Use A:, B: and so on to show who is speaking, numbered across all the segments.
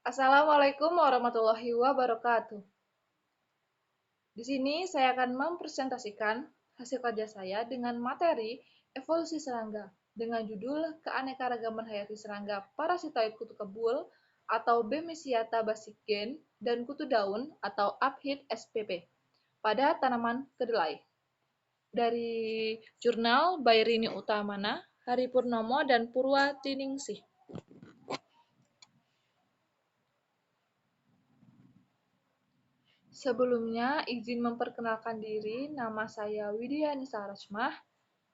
A: Assalamualaikum warahmatullahi wabarakatuh. Di sini saya akan mempresentasikan hasil kerja saya dengan materi evolusi serangga dengan judul Keanekaragaman Hayati Serangga Parasitoid Kutu Kebul atau Bemisiata basigen dan kutu daun atau Aphid spp pada tanaman kedelai. Dari jurnal Bayrini Utamana, Hari Purnomo dan Purwatiningsih. Sebelumnya, izin memperkenalkan diri, nama saya Widya Nisa Rashmah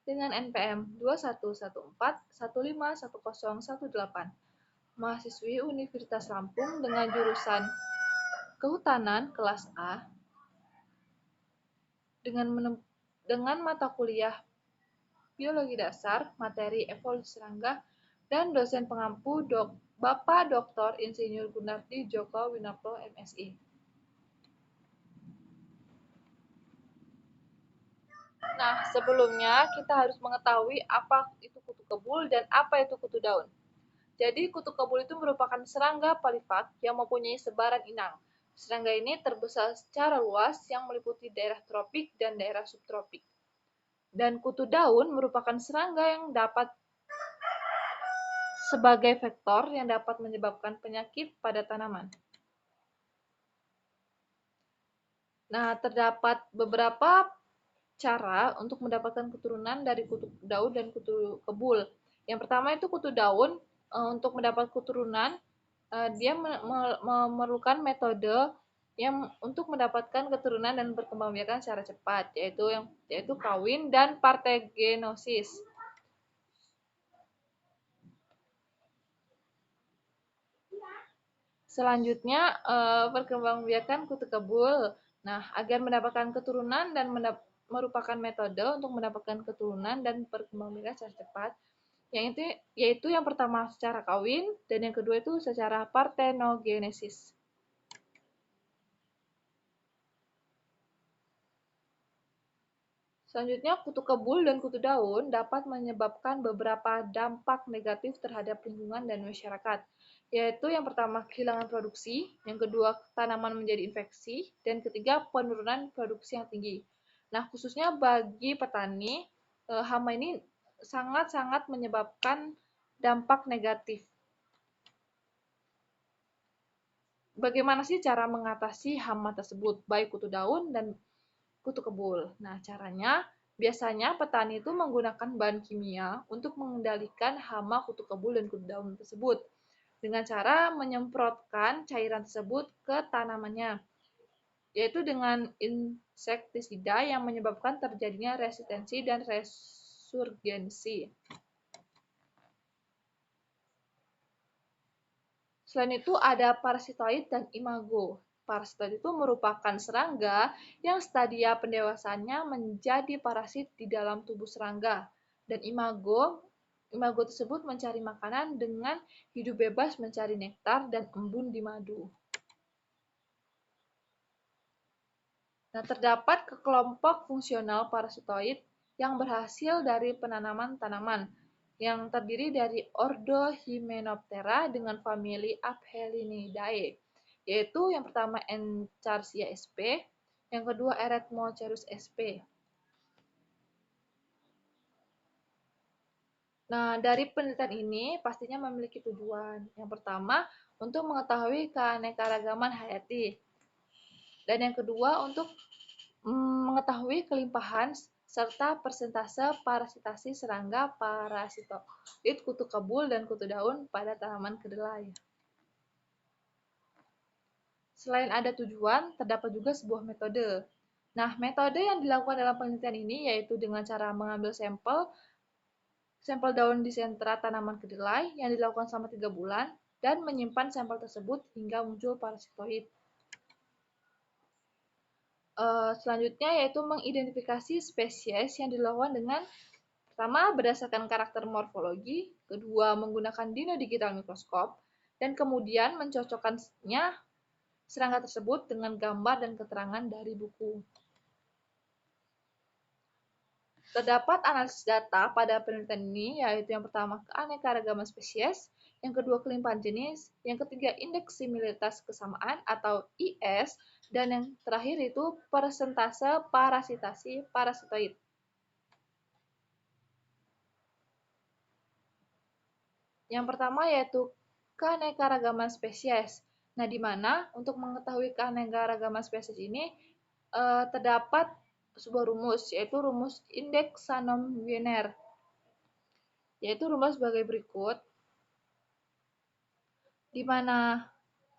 A: dengan NPM 2114151018, mahasiswi Universitas Lampung dengan jurusan Kehutanan kelas A dengan mata kuliah Biologi Dasar, materi evolusi serangga, dan dosen pengampu Bapak Dr. Insinyur Gunardi Djoko Winarto MSI. Nah, sebelumnya kita harus mengetahui apa itu kutu kebul dan apa itu kutu daun. Jadi, kutu kebul itu merupakan serangga polifag yang mempunyai sebaran inang. Serangga ini terbesar secara luas yang meliputi daerah tropik dan daerah subtropik. Dan kutu daun merupakan serangga yang dapat sebagai vektor yang dapat menyebabkan penyakit pada tanaman. Nah, terdapat beberapa cara untuk mendapatkan keturunan dari kutu daun dan kutu kebul. Yang pertama itu kutu daun, untuk mendapat keturunan dia memerlukan metode yang untuk mendapatkan keturunan dan berkembangbiakan secara cepat, yaitu kawin dan partenogenosis. Selanjutnya, perkembangbiakan kutu kebul. Nah, agar mendapatkan keturunan dan merupakan metode untuk mendapatkan keturunan dan perkembangbiakan secara cepat, yaitu yang pertama secara kawin dan yang kedua itu secara partenogenesis. Selanjutnya, kutu kebul dan kutu daun dapat menyebabkan beberapa dampak negatif terhadap lingkungan dan masyarakat, yaitu yang pertama kehilangan produksi, yang kedua tanaman menjadi infeksi, dan ketiga penurunan produksi yang tinggi. Nah, khususnya bagi petani, hama ini sangat-sangat menyebabkan dampak negatif. Bagaimana sih cara mengatasi hama tersebut, baik kutu daun dan kutu kebul? Nah, caranya biasanya petani itu menggunakan bahan kimia untuk mengendalikan hama kutu kebul dan kutu daun tersebut dengan cara menyemprotkan cairan tersebut ke tanamannya, yaitu dengan insektisida yang menyebabkan terjadinya resistensi dan resurgensi. Selain itu ada parasitoid dan imago. Parasitoid itu merupakan serangga yang stadia pendewasaannya menjadi parasit di dalam tubuh serangga. Dan imago tersebut mencari makanan dengan hidup bebas mencari nektar dan embun di madu. Nah, terdapat kelompok fungsional parasitoid yang berhasil dari penanaman tanaman, yang terdiri dari ordo Hymenoptera dengan famili Aphelinidae, yaitu yang pertama Encharsia sp, yang kedua Eretmocerus sp. Nah, dari penelitian ini pastinya memiliki tujuan. Yang pertama, untuk mengetahui keanekaragaman hayati. Dan yang kedua, untuk mengetahui kelimpahan serta persentase parasitasi serangga parasitoid kutu kebul dan kutu daun pada tanaman kedelai. Selain ada tujuan, terdapat juga sebuah metode. Nah, metode yang dilakukan dalam penelitian ini yaitu dengan cara mengambil sampel daun di sentra tanaman kedelai yang dilakukan selama 3 bulan dan menyimpan sampel tersebut hingga muncul parasitoid. Selanjutnya yaitu mengidentifikasi spesies yang dilakukan dengan pertama berdasarkan karakter morfologi, kedua menggunakan dinodigital mikroskop, dan kemudian mencocokkannya serangga tersebut dengan gambar dan keterangan dari buku. Terdapat analisis data pada penelitian ini, yaitu yang pertama keanekaragaman spesies, yang kedua kelimpahan jenis, yang ketiga indeks similaritas kesamaan atau IS, dan yang terakhir itu persentase parasitasi parasitoid. Yang pertama yaitu keanekaragaman spesies. Nah, di mana untuk mengetahui keanekaragaman spesies ini terdapat sebuah rumus, yaitu rumus indeks Shannon-Wiener. Yaitu rumus sebagai berikut, di mana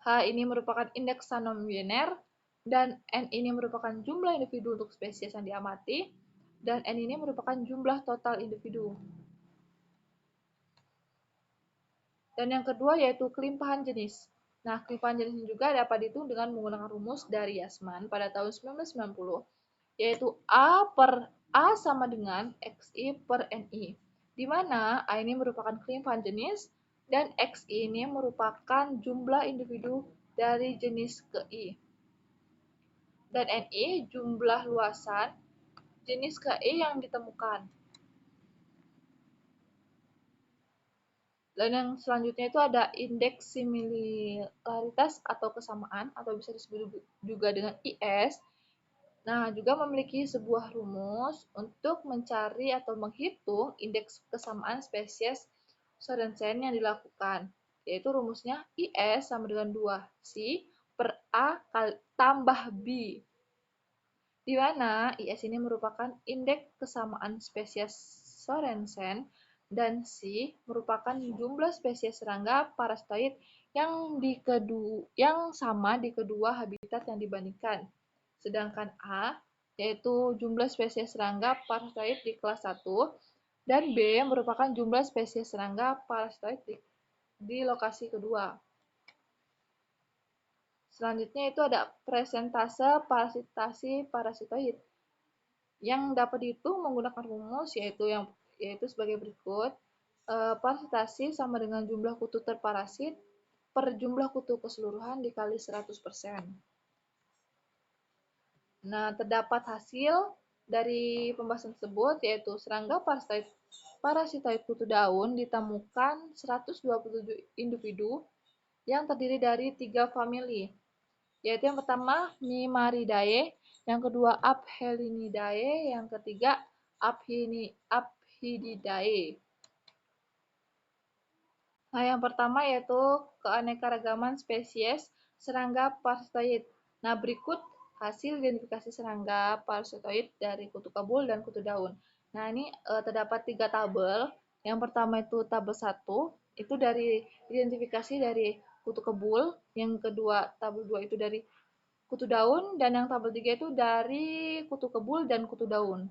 A: H ini merupakan indeks Shannon-Wiener, dan N ini merupakan jumlah individu untuk spesies yang diamati, dan N ini merupakan jumlah total individu. Dan yang kedua yaitu kelimpahan jenis. Nah, kelimpahan jenis ini juga dapat dihitung dengan menggunakan rumus dari Yasman pada tahun 1990, yaitu A sama dengan XI per NI, di mana A ini merupakan kelimpahan jenis dan XI ini merupakan jumlah individu dari jenis ke I. Dan NI jumlah luasan jenis ke I yang ditemukan. Dan yang selanjutnya itu ada indeks similaritas atau kesamaan, atau bisa disebut juga dengan IS. Nah, juga memiliki sebuah rumus untuk mencari atau menghitung indeks kesamaan spesies Sorensen yang dilakukan, yaitu rumusnya IS sama dengan 2C per A tambah B, di mana IS ini merupakan indeks kesamaan spesies Sorensen dan C merupakan jumlah spesies serangga parasitoid yang sama di kedua habitat yang dibandingkan. Sedangkan A yaitu jumlah spesies serangga parasitoid di kelas 1 dan B merupakan jumlah spesies serangga parasitoid di lokasi kedua. Selanjutnya itu ada presentase parasitasi parasitoid yang dapat dihitung menggunakan rumus yaitu sebagai berikut. Parasitasi sama dengan jumlah kutu terparasit per jumlah kutu keseluruhan dikali 100%. Nah, terdapat hasil dari pembahasan tersebut yaitu serangga parasitoid kutu daun ditemukan 127 individu yang terdiri dari 3 famili, yaitu yang pertama Mimaridae, yang kedua Aphelinidae, yang ketiga Aphididae. Nah, yang pertama yaitu keanekaragaman spesies serangga parasitoid. Nah, berikut hasil identifikasi serangga parasitoid dari kutu kebul dan kutu daun. Nah, ini terdapat 3 tabel. Yang pertama itu tabel 1, itu dari identifikasi dari kutu kebul, yang kedua tabel 2 itu dari kutu daun, dan yang tabel 3 itu dari kutu kebul dan kutu daun.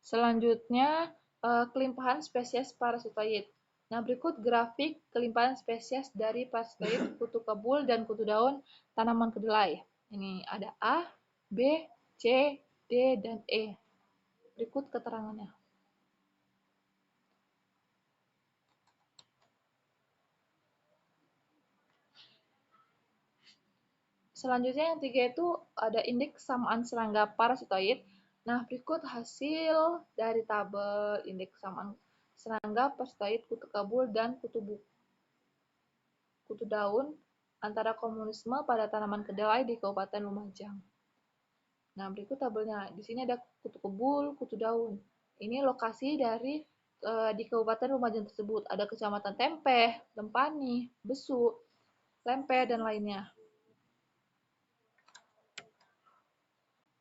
A: Selanjutnya, kelimpahan spesies parasitoid. Nah, berikut grafik kelimpahan spesies dari parasitoid kutu kebul dan kutu daun tanaman kedelai. Ini ada A, B, C, D, dan E. Berikut keterangannya. Selanjutnya yang 3 itu ada indeks kesamaan serangga parasitoid. Nah, berikut hasil dari tabel indeks kesamaan serangga parasitoid kutu kebul dan kutu daun antara komunisme pada tanaman kedelai di Kabupaten Lumajang. Nah, berikut tabelnya. Di sini ada kutu kebul, kutu daun. Ini lokasi dari di Kabupaten Lumajang tersebut. Ada Kecamatan Tempeh, Lempani, Besu, Lempe, dan lainnya.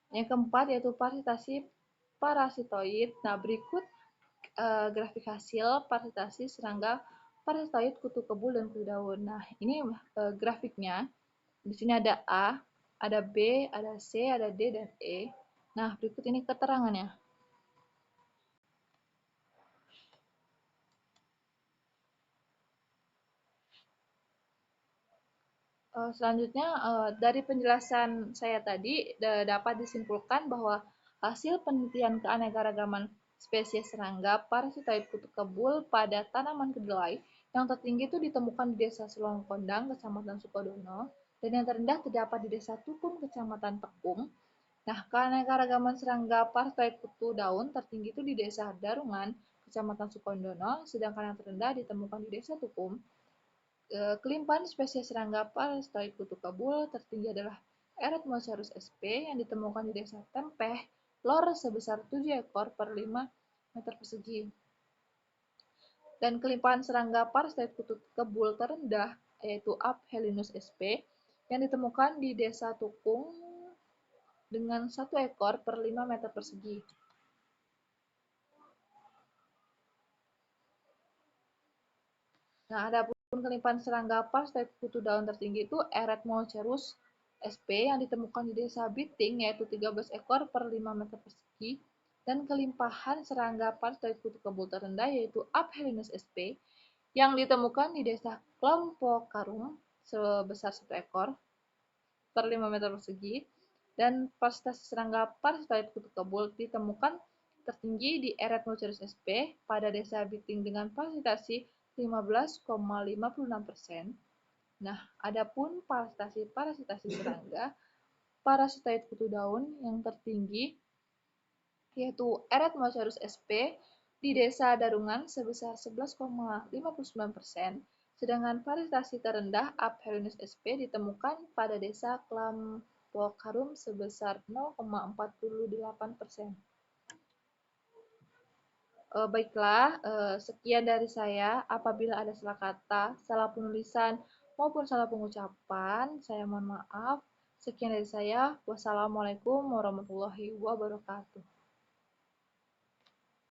A: Yang keempat yaitu parasitasi parasitoid. Nah, berikut grafik hasil parasitasi serangga parasitoid kutu kebul dan kutu daun. Nah, ini grafiknya. Di sini ada A, ada B, ada C, ada D, dan E. Nah, berikut ini keterangannya. Selanjutnya, dari penjelasan saya tadi dapat disimpulkan bahwa hasil penelitian keanekaragaman spesies serangga parasitoid kutu kebul pada tanaman kedelai yang tertinggi itu ditemukan di Desa Selongkondang, Kecamatan Sukodono. Dan yang terendah terdapat di Desa Tukung, Kecamatan Tekung. Nah, keanekaragaman serangga partai kutu daun tertinggi itu di Desa Darungan, Kecamatan Sukondono, sedangkan yang terendah ditemukan di Desa Tukum. Kelimpahan spesies serangga parasitoid kutu kebul tertinggi adalah Eretmosaurus sp yang ditemukan di Desa Tempeh, Lor sebesar 7 ekor per 5 meter persegi. Dan kelimpahan serangga parasitoid kutu kebul terendah yaitu Aphelinus sp yang ditemukan di Desa Tukung dengan 1 ekor per 5 meter persegi. Nah, adapun kelimpahan serangga parasitoid kutu daun tertinggi itu Eretmosaurus sp yang ditemukan di Desa Biting yaitu 13 ekor per 5 meter persegi, dan kelimpahan serangga parasitoid kutu kebul terendah yaitu Aphelinus sp yang ditemukan di Desa Kelompok Karum sebesar 1 ekor per 5 meter persegi, dan parasitasi serangga parasitoid kutu kebul ditemukan tertinggi di Eretmosaurus sp pada Desa Biting dengan parasitasi 15,56%. Nah, adapun parasitasi serangga parasitoid kutu daun yang tertinggi yaitu Eretmosaurus sp di Desa Darungan sebesar 11,59%, sedangkan parasitasi terendah Aphelinus sp ditemukan pada Desa Kelompok Harum sebesar 0,48%. Baiklah, sekian dari saya. Apabila ada salah kata, salah penulisan, maupun salah pengucapan, saya mohon maaf. Sekian dari saya. Wassalamualaikum warahmatullahi wabarakatuh.